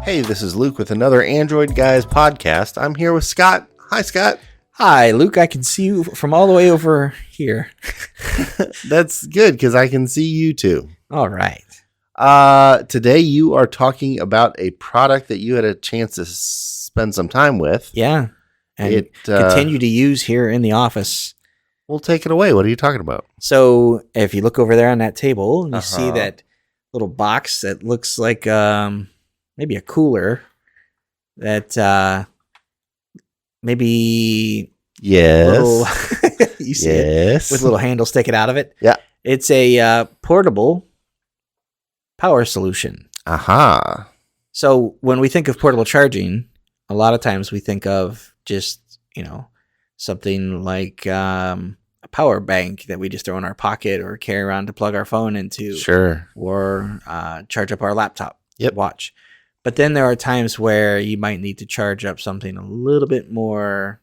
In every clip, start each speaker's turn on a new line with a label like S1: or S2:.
S1: Hey, this is Luke with another Android Guys podcast. I'm here with Scott. Hi, Scott.
S2: Hi, Luke. I can see you from all the way over here.
S1: That's good because I can see you too.
S2: All right.
S1: Today you are talking about a product that you had a chance to spend some time with.
S2: Yeah. And continue to use here in the office.
S1: We'll take it away. What are you talking about?
S2: So if you look over there on that table, you see that little box that looks like maybe a cooler that maybe
S1: Yes.
S2: you see it with a little handle sticking out of it.
S1: Yeah.
S2: It's a portable power solution.
S1: Aha.
S2: So when we think of portable charging, a lot of times we think of just, something like a power bank that we just throw in our pocket or carry around to plug our phone into.
S1: Sure.
S2: Or charge up our laptop, watch. But then there are times where you might need to charge up something a little bit more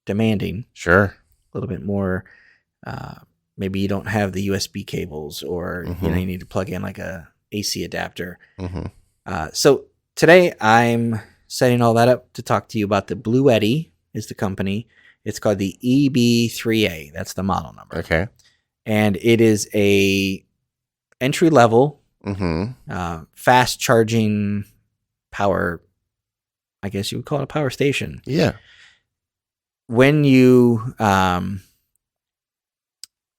S2: demanding.
S1: Sure.
S2: A little bit more, maybe you don't have the USB cables or you need to plug in like a AC adapter. So today I'm setting all that up to talk to you about the Bluetti is the company. It's called the EB3A. That's the model number.
S1: Okay.
S2: And it is a entry level, fast charging power. I guess you would call it a power station.
S1: Yeah.
S2: When you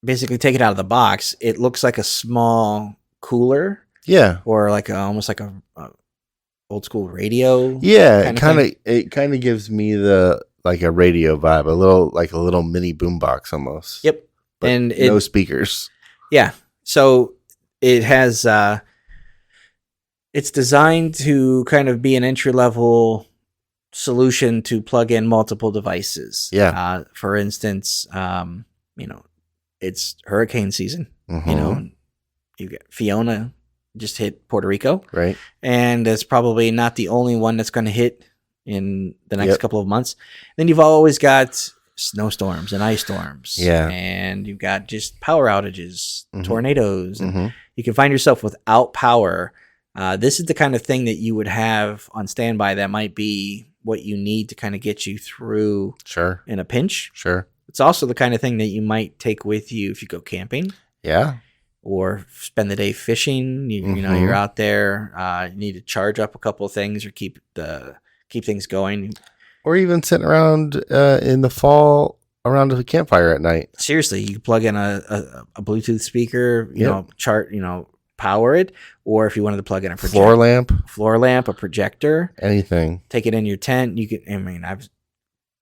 S2: basically take it out of the box, it looks like a small cooler.
S1: Yeah.
S2: Or like almost like a old school radio.
S1: Yeah. It kind of gives me like a radio vibe, a little mini boombox almost.
S2: Yep.
S1: But
S2: and
S1: no speakers.
S2: Yeah. So it has it's designed to kind of be an entry level solution to plug in multiple devices.
S1: Yeah.
S2: For instance, it's hurricane season. You get Fiona just hit Puerto Rico.
S1: Right.
S2: And it's probably not the only one that's going to hit in the next couple of months. Then you've always got snowstorms and ice storms.
S1: Yeah.
S2: And you've got just power outages, tornadoes. And you can find yourself without power. This is the kind of thing that you would have on standby that might be what you need to kind of get you through in a pinch.
S1: Sure.
S2: It's also the kind of thing that you might take with you if you go camping.
S1: Yeah.
S2: Or spend the day fishing. You're out there. You need to charge up a couple of things or keep things going.
S1: Or even sitting around in the fall around a campfire at night.
S2: Seriously, you can plug in a Bluetooth speaker. Power it. Or if you wanted to plug in a
S1: floor lamp,
S2: a projector,
S1: anything.
S2: Take it in your tent. You can. I've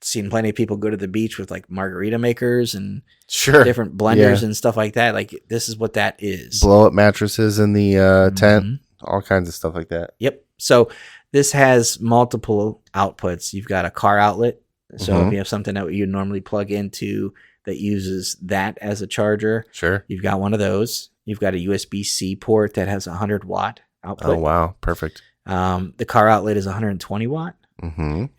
S2: seen plenty of people go to the beach with like margarita makers and different blenders and stuff like that. Like this is what that is.
S1: Blow up mattresses in the tent, all kinds of stuff like that.
S2: Yep. So this has multiple outputs. You've got a car outlet. So if you have something that you normally plug into that uses that as a charger, you've got one of those. You've got a USB-C port that has a 100-watt output.
S1: Oh, wow. Perfect.
S2: The car outlet is 120 watt.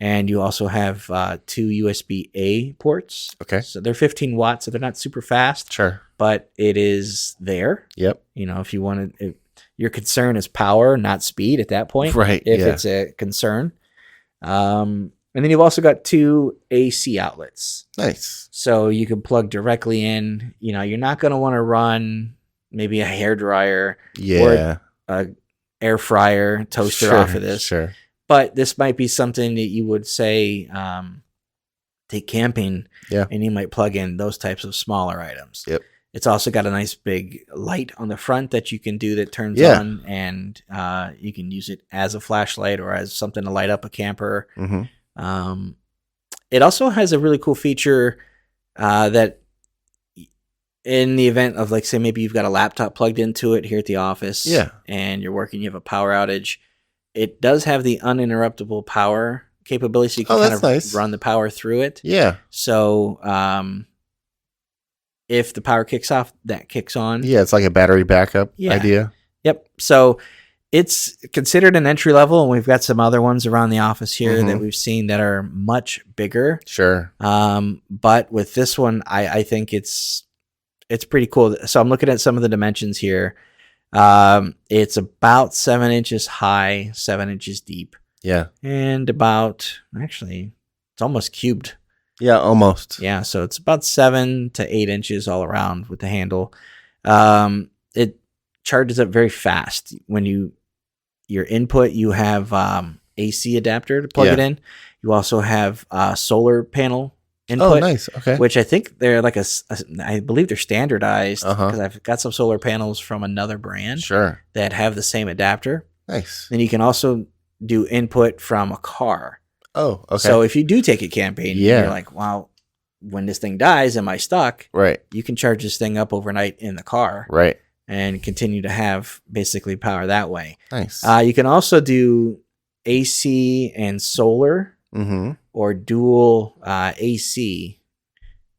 S2: And you also have 2 USB-A ports.
S1: Okay.
S2: So they're 15 watts, so they're not super fast.
S1: Sure.
S2: But it is there.
S1: Yep.
S2: If you want to, your concern is power, not speed at that point.
S1: Right.
S2: If it's a concern. And then you've also got 2 AC outlets.
S1: Nice.
S2: So you can plug directly in. You're not going to want to run maybe a hairdryer or a air fryer toaster off of this.
S1: Sure.
S2: But this might be something that you would say take camping, and you might plug in those types of smaller items.
S1: Yep.
S2: It's also got a nice big light on the front that you can do that turns on, and you can use it as a flashlight or as something to light up a camper. It also has a really cool feature that in the event of, like, say maybe you've got a laptop plugged into it here at the office and you're working, you have a power outage. It does have the uninterruptible power capability, so you can kind of run the power through it. Yeah. So if the power kicks off, that kicks on.
S1: Yeah, it's like a battery backup idea.
S2: Yep. So it's considered an entry level, and we've got some other ones around the office here that we've seen that are much bigger.
S1: Sure.
S2: But with this one, I think it's pretty cool. So I'm looking at some of the dimensions here. It's about 7 inches high, 7 inches deep.
S1: Yeah.
S2: and about, actually, it's almost cubed.
S1: Yeah, almost.
S2: Yeah, so it's about 7 to 8 inches all around with the handle. It charges up very fast. When your input, you have AC adapter to plug it in. You also have solar panel input.
S1: Oh, nice. Okay.
S2: Which I think they're like I believe they're standardized because I've got some solar panels from another brand that have the same adapter.
S1: Nice.
S2: And you can also do input from a car.
S1: Oh, okay.
S2: So if you do take it camping, you're like, wow, when this thing dies, am I stuck?
S1: Right.
S2: You can charge this thing up overnight in the car.
S1: Right.
S2: And continue to have basically power that way.
S1: Nice.
S2: You can also do AC and solar or dual AC.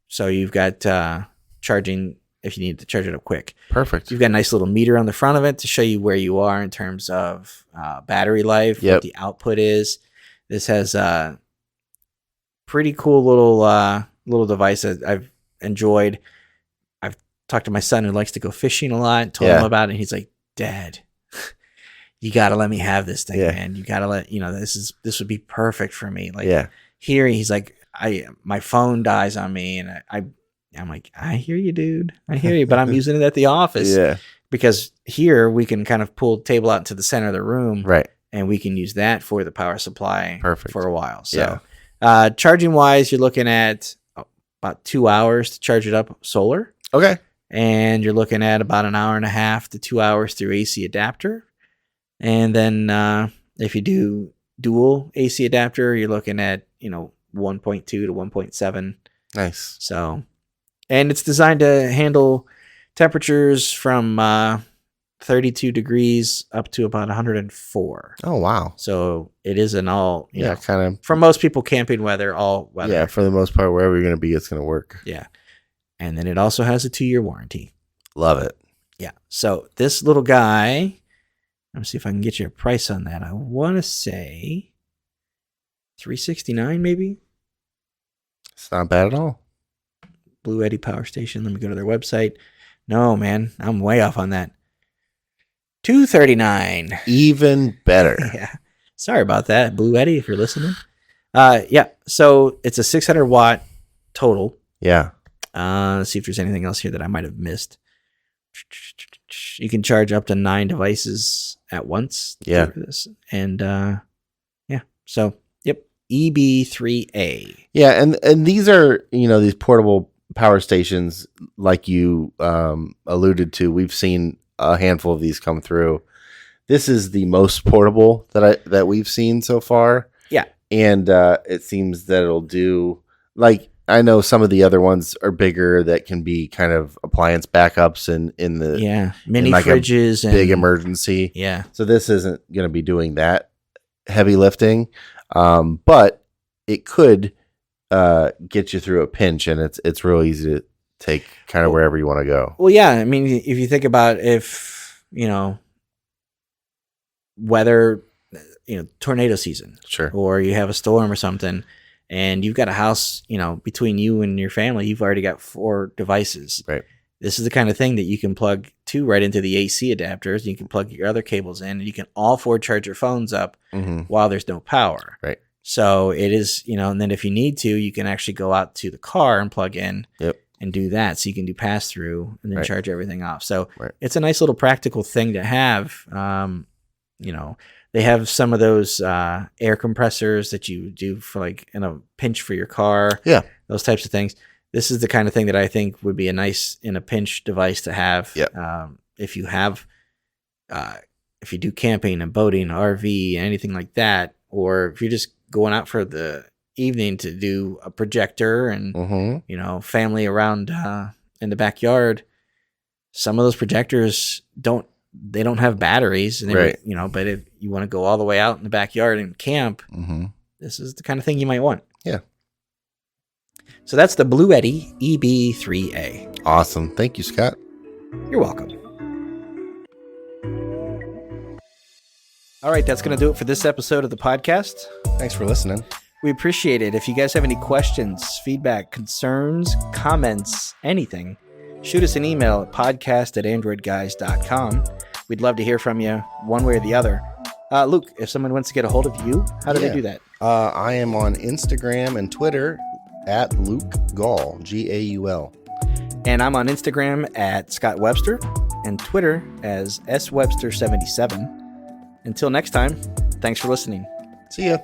S2: So you've got charging if you need to charge it up quick.
S1: Perfect.
S2: You've got a nice little meter on the front of it to show you where you are in terms of battery life, what the output is. This has a pretty cool little device that I've enjoyed. I've talked to my son who likes to go fishing a lot, told him about it, and he's like, Dad, you got to let me have this thing, man. You got to let, this would be perfect for me. Like here, he's like, my phone dies on me, and I'm like, I hear you, dude. I hear you, but I'm using it at the office. Because here we can kind of pull the table out into the center of the room. Right. And we can use that for the power supply for a while. So charging wise, you're looking at about 2 hours to charge it up solar. Okay. And you're looking at about an hour and a half to 2 hours through AC adapter. And then if you do dual AC adapter, you're looking at, 1.2 to 1.7. Nice. So, and it's designed to handle temperatures from 32 degrees up to about 104.
S1: Oh, wow.
S2: So it is an all,
S1: you know, kind of,
S2: for most people, camping weather, all weather.
S1: Yeah, for the most part, wherever you're going to be, it's going to work.
S2: Yeah. And then it also has a 2-year warranty.
S1: Love it.
S2: Yeah. So this little guy, let me see if I can get you a price on that. I want to say $369 maybe.
S1: It's not bad at all.
S2: Bluetti Power Station. Let me go to their website. No, man, I'm way off on that. $239.
S1: Even better.
S2: Yeah. Sorry about that, Bluetti, if you're listening. Yeah. So it's a 600 watt total. Yeah. Let's see if there's anything else here that I might have missed. You can charge up to 9 devices at once. Yeah. For this. And yeah. So yep. EB3A.
S1: Yeah, and these are, these portable power stations like you alluded to. We've seen a handful of these come through. This is the most portable that we've seen so far. Yeah. And it seems that it'll do, like, I know some of the other ones are bigger that can be kind of appliance backups in the
S2: mini
S1: like
S2: fridges and
S1: big emergency.
S2: Yeah.
S1: So this isn't going to be doing that heavy lifting, but it could get you through a pinch, and it's real easy to take kind of wherever you want to go.
S2: Well, yeah. I mean, if you think about weather, tornado season,
S1: sure,
S2: or you have a storm or something, and you've got a house, between you and your family, you've already got 4 devices. Right. This is the kind of thing that you can plug right into the AC adapters. You can plug your other cables in, and you can all 4 charge your phones up while there's no power. Right. So it is, and then if you need to, you can actually go out to the car and plug in and do that. So you can do pass through and then charge everything off. So it's a nice little practical thing to have. They have some of those air compressors that you do for like in a pinch for your car. Yeah. Those types of things. This is the kind of thing that I think would be a nice in a pinch device to have. Yep. If you have, if you do camping and boating, RV, anything like that, or if you're just going out for the evening to do a projector and, family around in the backyard, some of those projectors don't have batteries, and but if you want to go all the way out in the backyard and camp, this is the kind of thing you might want. Yeah. So that's the Bluetti EB3A.
S1: Awesome. Thank you, Scott.
S2: You're welcome. All right, that's going to do it for this episode of the podcast.
S1: Thanks for listening.
S2: We appreciate it. If you guys have any questions, feedback, concerns, comments, anything, shoot us an email at podcast@AndroidGuys.com. We'd love to hear from you one way or the other. Luke, if someone wants to get a hold of you, how do they do that?
S1: I am on Instagram and Twitter at Luke Gaul, Gaul.
S2: And I'm on Instagram at Scott Webster and Twitter as SWebster77. Until next time, thanks for listening.
S1: See ya.